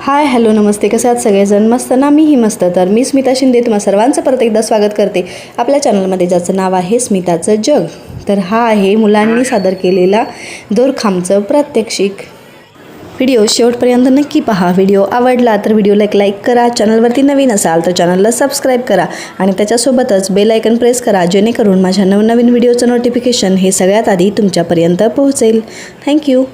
Hi hello नमस्ते, कसे आहात सगळेजण? मस्त ना? मीही मस्त. तर मी स्मिता शिंदे तुम्हा सर्वांचं परत एकदा स्वागत करते आपल्या चॅनलमध्ये, ज्याचं नाव आहे स्मिताचं जग. तर हा आहे मुलांनी सादर केलेला दोरखामचं प्रात्यक्षिक व्हिडिओ. शेवटपर्यंत नक्की पहा. व्हिडिओ आवडला तर व्हिडिओला एक लाईक करा. चॅनलवरती नवीन असाल तर चॅनलला सबस्क्राईब करा आणि त्याच्यासोबतच बेल आयकन प्रेस करा, जेणेकरून माझ्या नवनवीन व्हिडिओचं नोटिफिकेशन हे सगळ्यात आधी तुमच्यापर्यंत पोहोचेल. थँक्यू.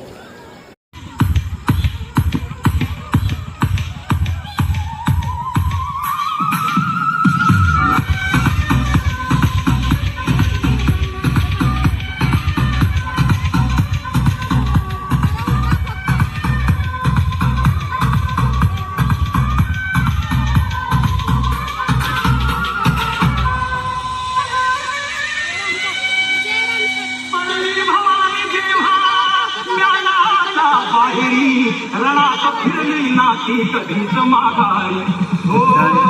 रणात फिरली नाती कधीच माघारी.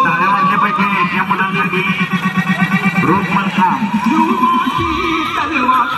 टाळ्या वाजल्या पाहिजे या मुलांसाठी. रोगमन खाम तलवार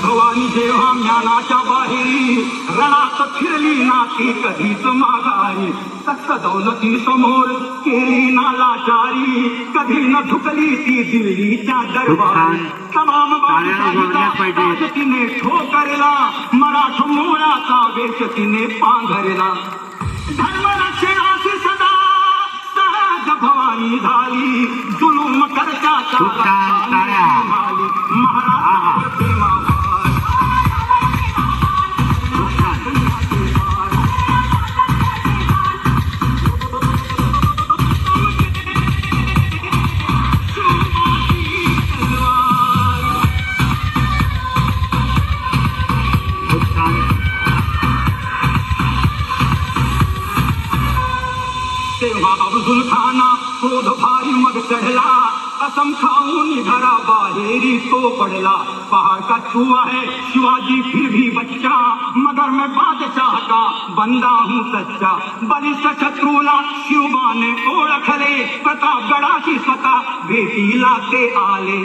भवानी जेव्हा ज्ञानाच्या बाहेरी रणात फिरली नाती कधीच माघारी. सक्त दौलती समोर केली ना लाचारी, कधी न झुकली ती दिल्लीच्या दरबारी. तमाम बादशाहीचा तिने ठोकरला, मराठ मोळाचा वेश तिने पांघरला. धर्मरक्षणाची सदा सहज भवानी झाली, जुलूम करता महाराज तेव्हा अब्दुल खाना क्रोध भारी मग चढला, कसम खाऊन घरा बाहेरी तो पडला. पहाड़ का छुआ है शिवाजी फिर भी बच्चा, मगर मैं बादशाह का बंदा हूँ सच्चा. बलिष्ठ शत्रूला शिवबाने ओळखले, प्रतापगडाची स्वतः भेटीला ते आले.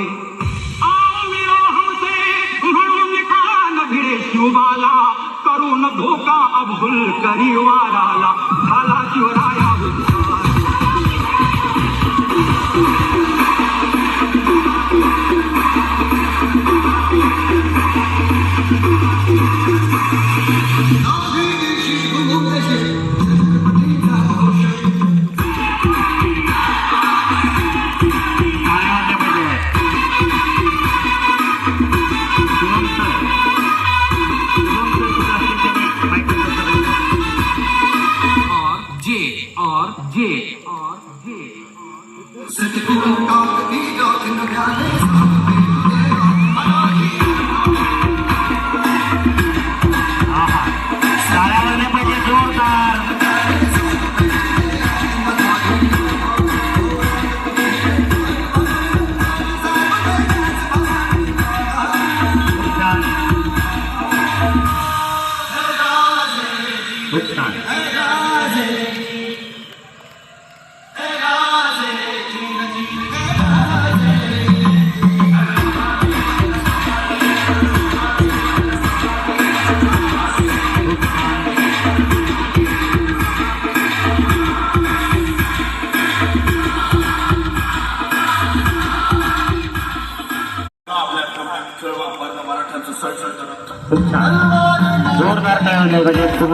आओ मिळो हमसे म्हणून कान भिडे शिवबाला, करून धोका अब्दुल करी वाराला. झाला शिवराया जोरदार काय होईल खूप